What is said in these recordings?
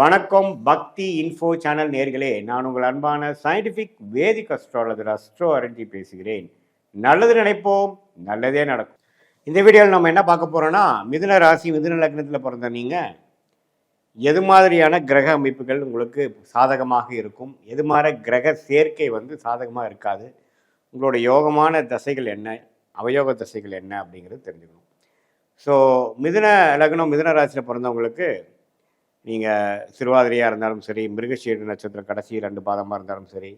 வணக்கம் பக்தி info channel நேர்களே, நான் உங்கள் அன்பான சயின்டிஃபிக் வேதிக் அஸ்ட்ராலஜர் அஸ்ட்ரோ அரண்ஜி பேசுகிறேன். நல்லது நினைப்போம், நல்லதே நடக்கும். இந்த வீடியோவில் நம்ம என்ன பார்க்க போகிறோன்னா, மிதுன ராசி மிதுன லக்னத்தில் பிறந்த நீங்கள் எது மாதிரியான கிரக அமைப்புகள் உங்களுக்கு சாதகமாக இருக்கும், எது மாதிரி கிரக சேர்க்கை சாதகமாக இருக்காது, உங்களோட யோகமான தசைகள் என்ன, அவயோக தசைகள் என்ன அப்படிங்கிறது தெரிஞ்சுக்கணும். ஸோ மிதுன லக்னம் மிதுன ராசியில் பிறந்தவங்களுக்கு நீங்கள் சிறுவாதிரியாக இருந்தாலும் சரி, மிருகசீடு நட்சத்திரம் கடைசி 2 பாதமாக இருந்தாலும் சரி,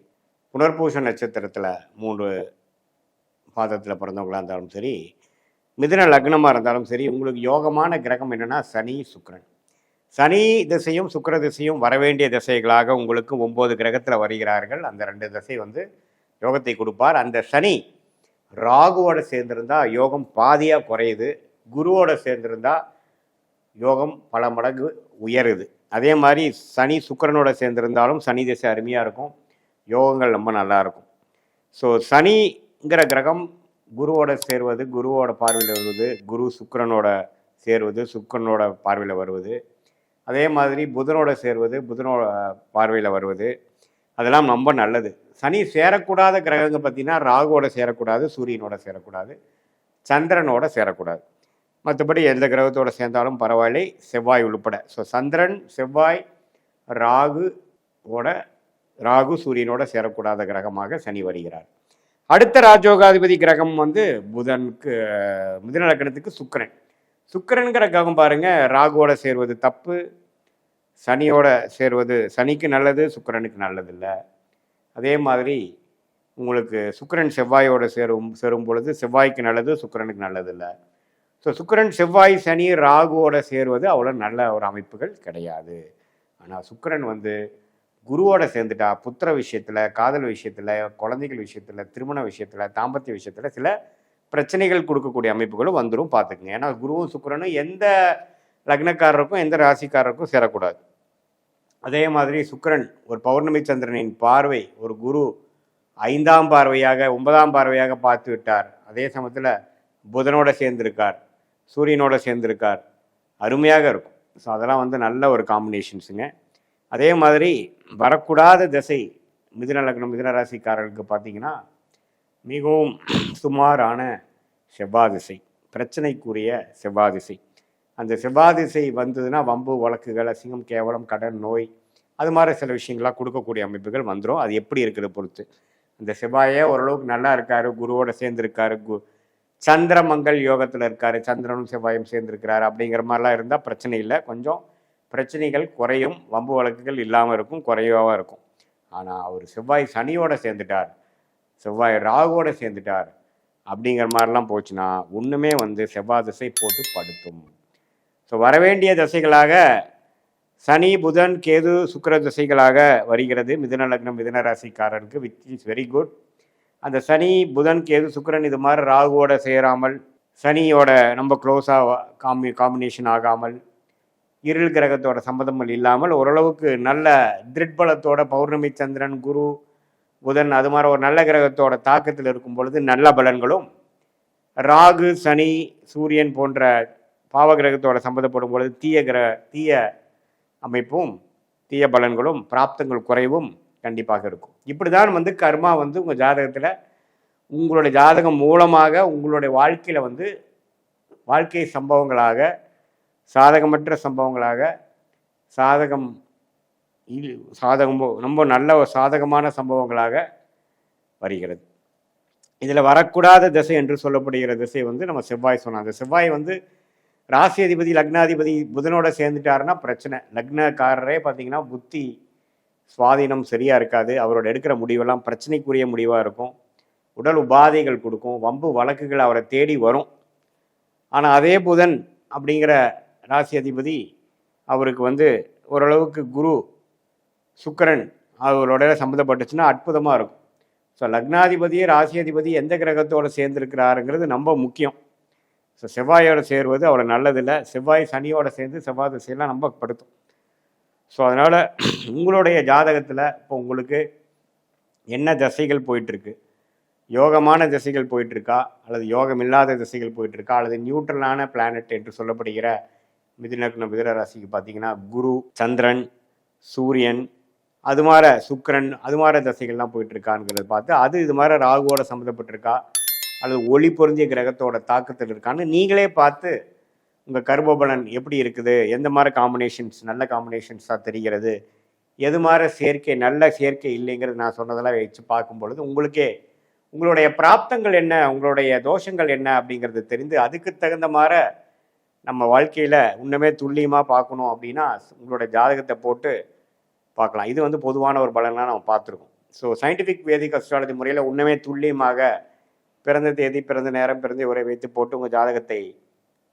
புனர்பூச நட்சத்திரத்தில் 3 பாதத்தில் பிறந்தவங்களாக இருந்தாலும் சரி, மிதுன லக்னமாக இருந்தாலும் சரி, உங்களுக்கு யோகமான கிரகம் என்னென்னா சனி சுக்கிரன். சனி திசையும் சுக்கிர திசையும் வரவேண்டிய திசைகளாக உங்களுக்கு 9 கிரகத்தில் வருகிறார்கள். அந்த 2 திசை யோகத்தை கொடுப்பார். அந்த சனி ராகுவோட சேர்ந்திருந்தால் யோகம் பாதியாக குறையுது, குருவோட சேர்ந்திருந்தால் யோகம் பல மடங்கு உயருது. அதே மாதிரி சனி சுக்கிரனோட சேர்ந்திருந்தாலும் சனி திசை அருமையாக இருக்கும், யோகங்கள் ரொம்ப நல்லா இருக்கும். ஸோ சனிங்கிற கிரகம் குருவோட சேர்வது, குருவோட பார்வையில் வருவது, குரு சுக்கிரனோட சேர்வது, சுக்கிரனோட பார்வையில் வருவது, அதே மாதிரி புதனோட சேர்வது, புதனோட பார்வையில் வருவது, அதெல்லாம் ரொம்ப நல்லது. சனி சேரக்கூடாத கிரகங்கள் பார்த்தீங்கன்னா ராகுவோட சேரக்கூடாது, சூரியனோட சேரக்கூடாது, சந்திரனோட சேரக்கூடாது. மற்றபடி எந்த கிரகத்தோடு சேர்ந்தாலும் பரவாயில்லை, செவ்வாய் உள்பட. ஸோ சந்திரன் செவ்வாய் ராகு சூரியனோட சேரக்கூடாத கிரகமாக சனி வருகிறார். அடுத்த ராஜயோகாதிபதி கிரகம் புதனுக்கு மிதுன லக்னத்துக்கு சுக்கிரன். சுக்கிரன்கிற கிரகம் பாருங்க, ராகுவோட சேர்வது தப்பு, சனியோட சேர்வது சனிக்கு நல்லது, சுக்கிரனுக்கு நல்லதில்லை. அதே மாதிரி உங்களுக்கு சுக்கிரன் செவ்வாயோட சேரும் பொழுது செவ்வாய்க்கு நல்லது, சுக்கிரனுக்கு நல்லதில்லை. ஸோ சுக்கிரன் செவ்வாய் சனி ராகுவோட சேர்வது அவ்வளோ நல்ல ஒரு அமைப்புகள் கிடையாது. ஆனால் சுக்கிரன் குருவோட சேர்ந்துட்டா புத்திர விஷயத்தில், காதல் விஷயத்தில், குழந்தைகள் விஷயத்தில், திருமண விஷயத்தில், தாம்பத்திய விஷயத்தில் சில பிரச்சனைகள் கொடுக்கக்கூடிய அமைப்புகளும் வந்துடும், பார்த்துக்குங்க. ஏன்னா குருவும் சுக்கிரனும் எந்த லக்னக்காரருக்கும் எந்த ராசிக்காரருக்கும் சேரக்கூடாது. அதே மாதிரி சுக்கிரன் ஒரு பௌர்ணமி சந்திரனின் பார்வை ஒரு குரு 5ஆம் பார்வையாக 9ஆம் பார்வையாக பார்த்து விட்டார். அதே சமயத்தில் புதனோட சேர்ந்திருக்கார், சூரியனோட சேர்ந்திருக்கார், அருமையாக இருக்கும். ஸோ அதெல்லாம் நல்ல ஒரு காம்பினேஷன்ஸுங்க. அதே மாதிரி வரக்கூடாத திசை மிதுன லக்னம் மிதுன ராசிக்காரர்களுக்கு பார்த்தீங்கன்னா மிகவும் சுமாரான செவ்வாய் திசை, பிரச்சனைக்குரிய செவ்வாய் திசை. அந்த செவ்வாய் திசை வந்ததுன்னா வம்பு வழக்குகள், அசிங்கம், கேவலம், கடன், நோய், அது மாதிரி சில விஷயங்களாக கொடுக்கக்கூடிய அமைப்புகள் வந்துடும். அது எப்படி இருக்கிறத பொறுத்து. அந்த செவ்வாயே ஓரளவுக்கு நல்லா இருக்காரு, குருவோட சேர்ந்துருக்காரு, சந்திரமங்கல் யோகத்தில் இருக்காரு, சந்திரனும் செவ்வாயும் சேர்ந்துருக்கிறாரு அப்படிங்கிற மாதிரிலாம் இருந்தால் பிரச்சனை இல்லை, கொஞ்சம் பிரச்சனைகள் குறையும், வம்பு வழக்குகள் இல்லாமல் இருக்கும், குறைவாக இருக்கும். ஆனால் அவர் செவ்வாய் சனியோட சேர்ந்துட்டார், செவ்வாய் ராகுவோட சேர்ந்துட்டார் அப்படிங்கிற மாதிரிலாம் போச்சுன்னா ஒன்றுமே செவ்வாய் திசை போட்டு படுத்தும். ஸோ வரவேண்டிய திசைகளாக சனி புதன் கேது சுக்கிர திசைகளாக வருகிறது மிதுன லக்னம் மிதுன ராசிக்காரருக்கு, விச் இஸ் வெரி குட். அந்த சனி புதன் கேது சுக்கிரன் இது மாதிரி ராகுவோட சேராமல், சனியோட ரொம்ப க்ளோஸாக காம்பினேஷன் ஆகாமல், இருள் கிரகத்தோட சம்மதங்கள் இல்லாமல் ஓரளவுக்கு நல்ல திருட்பலத்தோட பௌர்ணமி சந்திரன் குரு புதன் அது மாதிரி ஒரு நல்ல கிரகத்தோட தாக்கத்தில் இருக்கும் பொழுது நல்ல பலன்களும், ராகு சனி சூரியன் போன்ற பாவ கிரகத்தோட சம்மந்தப்படும் பொழுது தீய அமைப்பும் தீய பலன்களும் பிராப்தங்கள் குறைவும் கண்டிப்பாக இருக்கும். இப்படி தான் கர்மா உங்கள் ஜாதகத்தில் உங்களுடைய ஜாதகம் மூலமாக உங்களுடைய வாழ்க்கையில் வாழ்க்கை சம்பவங்களாக, சாதகமற்ற சம்பவங்களாக, சாதகம் ரொம்ப நல்ல சாதகமான சம்பவங்களாக வருகிறது. இதில் வரக்கூடாத திசை என்று சொல்லப்படுகிற திசை நம்ம செவ்வாய் சொன்னோம். அந்த செவ்வாய் ராசி அதிபதி லக்னாதிபதி புதனோட சேர்ந்துட்டாருன்னா பிரச்சனை. லக்னக்காரரே பார்த்தீங்கன்னா புத்தி சுவாதீனம் சரியாக இருக்காது, அவரோட எடுக்கிற முடிவெல்லாம் பிரச்சனைக்குரிய முடிவாக இருக்கும், உடல் உபாதைகள் கொடுக்கும், வம்பு வழக்குகள் அவரை தேடி வரும். ஆனால் அதே புதன் அப்படிங்கிற ராசி அதிபதி அவருக்கு ஓரளவுக்கு குரு சுக்கிரன் அவரோட சம்மந்தப்பட்டுச்சுன்னா அற்புதமாக இருக்கும். ஸோ லக்னாதிபதியே ராசி அதிபதி எந்த கிரகத்தோடு சேர்ந்துருக்கிறாருங்கிறது ரொம்ப முக்கியம். ஸோ செவ்வாயோட சேருவது அவ்வளோ நல்லதில்லை, செவ்வாய் சனியோட சேர்ந்து செவ்வாய் திசையெல்லாம் ரொம்ப படுத்தும். ஸோ அதனால் உங்களுடைய ஜாதகத்தில் இப்போ உங்களுக்கு என்ன திசைகள் போயிட்டுருக்கு, யோகமான திசைகள் போயிட்டுருக்கா அல்லது யோகம் இல்லாத திசைகள் போயிட்டுருக்கா அல்லது நியூட்ரலான பிளானட் என்று சொல்லப்படுகிற மிதுன ராசிக்கு பார்த்தீங்கன்னா குரு சந்திரன் சூரியன், அது மாதிரி சுக்கிரன், அது மாதிரி தசைகள்லாம் போயிட்டு இருக்காங்கிறத பார்த்து அது இது மாதிரி ராகுவோட சம்மந்தப்பட்டிருக்கா அல்லது ஒளி பொருந்திய கிரகத்தோட தாக்கத்தில் இருக்கான்னு நீங்களே பார்த்து உங்கள் கர்மபலன் எப்படி இருக்குது, எந்த மாதிரி காம்பினேஷன்ஸ் நல்ல காம்பினேஷன்ஸாக தெரிகிறது, எது மாதிரி சேர்க்கை நல்ல சேர்க்கை இல்லைங்கிறது நான் சொன்னதெல்லாம் வச்சு பார்க்கும் பொழுது உங்களுக்கே உங்களுடைய பிராப்தங்கள் என்ன, உங்களுடைய தோஷங்கள் என்ன அப்படிங்கிறது தெரிந்து அதுக்கு தகுந்த மாதிரி நம்ம வாழ்க்கையில் இன்னுமே துல்லியமாக பார்க்கணும் அப்படின்னா உங்களோட ஜாதகத்தை போட்டு பார்க்கலாம். இது வந்து பொதுவான ஒரு பலனாக நம்ம பார்த்துருக்கோம். ஸோ சயின்டிஃபிக் வேதிக் அஸ்ட்ராலஜி முறையில் இன்னுமே துல்லியமாக பிறந்த தேதி, பிறந்த நேரம், பிறந்த உரை வைத்து போட்டு உங்கள் ஜாதகத்தை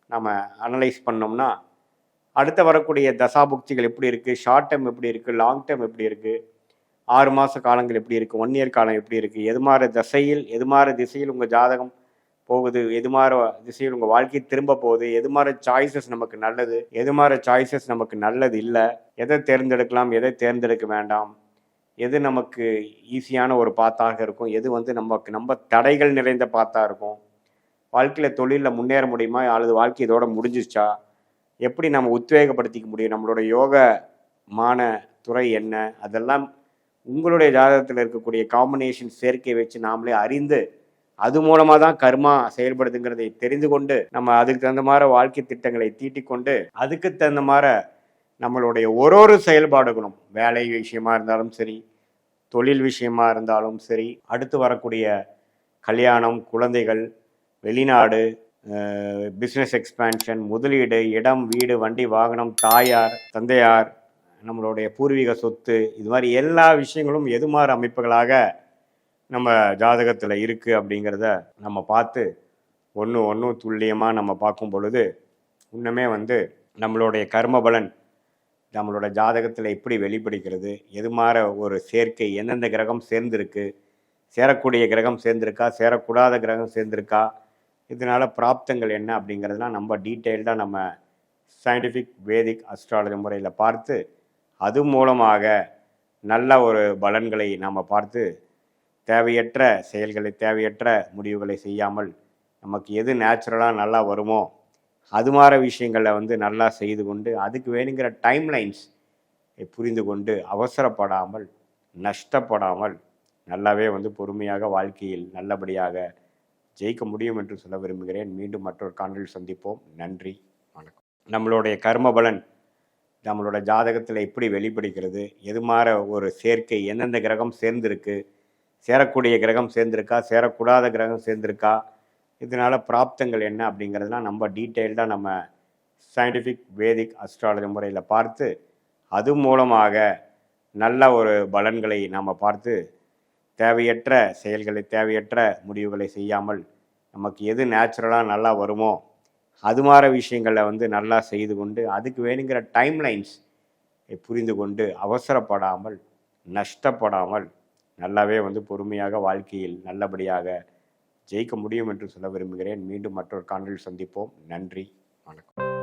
நம்ம அனலைஸ் பண்ணோம்னா அடுத்த வரக்கூடிய தசாபுக்திகள் எப்படி இருக்குது, ஷார்ட் டேர்ம் எப்படி இருக்குது, லாங் டேர்ம் எப்படி இருக்குது, 6 மாத காலங்கள் எப்படி இருக்குது, 1 இயர் காலம் எப்படி இருக்குது, எது மாதிரி தசையில் எது மாதிரி திசையில் உங்கள் ஜாதகம் போகுது, எது மாதிரி திசையில் உங்கள் வாழ்க்கை திரும்ப போகுது, எது மாதிரி சாய்ஸஸ் நமக்கு நல்லது, எது மாதிரி சாய்ஸஸ் நமக்கு நல்லது இல்லை, எதை தேர்ந்தெடுக்கலாம், எதை தேர்ந்தெடுக்க வேண்டாம், எது நமக்கு ஈஸியான ஒரு பாத்தாக இருக்கும், எது வந்து நம்ம தடைகள் நிறைந்த பாத்தாக இருக்கும், வாழ்க்கையில் தொழிலில் முன்னேற முடியுமா அல்லது வாழ்க்கை இதோட முடிஞ்சிச்சா, எப்படி நம்ம உத்வேகப்படுத்திக்க முடியும், நம்மளோட யோகமான துறை என்ன, அதெல்லாம் உங்களுடைய ஜாதகத்தில் இருக்கக்கூடிய காம்பினேஷன் சேர்க்கை வச்சு நாமளே அறிந்து அது மூலமாக தான் கர்மா செயல்படுதுங்கிறதை தெரிந்து கொண்டு நம்ம அதுக்கு தகுந்த மாதிரி வாழ்க்கை திட்டங்களை தீட்டிக் கொண்டு அதுக்கு தகுந்த மாதிரி நம்மளுடைய ஒரு செயல்பாடுகளும் வேலை விஷயமா இருந்தாலும் சரி, தொழில் விஷயமா இருந்தாலும் சரி, அடுத்து வரக்கூடிய கல்யாணம், குழந்தைகள், வெளிநாடு, பிஸ்னஸ் எக்ஸ்பேன்ஷன், முதலீடு, இடம், வீடு, வண்டி, வாகனம், தாயார், தந்தையார், நம்மளுடைய பூர்வீக சொத்து, இது மாதிரி எல்லா விஷயங்களும் எது மாதிரி அமைப்புகளாக நம்ம ஜாதகத்தில் இருக்குது அப்படிங்கிறத நம்ம பார்த்து ஒன்று துல்லியமாக நம்ம பார்க்கும் பொழுது இன்னுமே வந்து நம்மளுடைய கர்மபலன் நம்மளோட ஜாதகத்தில் எப்படி வெளிப்படுகிறது, எது மாதிரி ஒரு சேர்க்கை, எந்தெந்த கிரகம் சேர்ந்துருக்கு, சேரக்கூடிய கிரகம் சேர்ந்துருக்கா, சேரக்கூடாத கிரகம் சேர்ந்துருக்கா, இதனால் பிராப்தங்கள் என்ன அப்படிங்கிறதுலாம் நம்ம டீட்டெயில்டாக நம்ம சயின்டிஃபிக் வேதிக் அஸ்ட்ராலஜி முறையில் பார்த்து அது மூலமாக நல்ல ஒரு பலன்களை நாம் பார்த்து தேவையற்ற செயல்களை, தேவையற்ற முடிவுகளை செய்யாமல் நமக்கு எது நேச்சுரலாக நல்லா வருமோ அது மாதிரி விஷயங்களை வந்து நல்லா செய்து கொண்டு அதுக்கு வேணுங்கிற டைம்லைன்ஸ் புரிந்து கொண்டு அவசரப்படாமல், நஷ்டப்படாமல் நல்லாவே வந்து பொறுமையாக வாழ்க்கையில் நல்லபடியாக ஜெயிக்க முடியும் என்று சொல்ல விரும்புகிறேன். மீண்டும் மற்றொரு காணொளியில் சந்திப்போம். நன்றி, வணக்கம். நம்மளுடைய கர்மபலன் நம்மளோட ஜாதகத்தில் எப்படி வெளிப்படுகிறது, எது மாதிரி ஒரு சேர்க்கை, எந்தெந்த கிரகம் சேர்ந்துருக்கு, சேரக்கூடிய கிரகம் சேர்ந்துருக்கா, சேரக்கூடாத கிரகம் சேர்ந்துருக்கா, இதனால் பிராப்தங்கள் என்ன அப்படிங்கிறதுலாம் நம்ம டீட்டெயில்டாக நம்ம சயின்டிஃபிக் வேதிக் அஸ்ட்ராலஜி முறையில் பார்த்து அது மூலமாக நல்ல ஒரு பலன்களை நாம் பார்த்து தேவையற்ற செயல்களை, தேவையற்ற முடிவுகளை செய்யாமல் நமக்கு எது நேச்சுரலாக நல்லா வருமோ அது மாதிரி விஷயங்களை வந்து நல்லா செய்து கொண்டு அதுக்கு வேணுங்கிற டைம்லைன்ஸ் புரிந்து கொண்டு அவசரப்படாமல், நஷ்டப்படாமல் நல்லாவே வந்து பொறுமையாக வாழ்க்கையில் நல்லபடியாக ஜெயிக்க முடியும் என்று சொல்ல விரும்புகிறேன். மீண்டும் மற்றொரு காணொளியில் சந்திப்போம். நன்றி, வணக்கம்.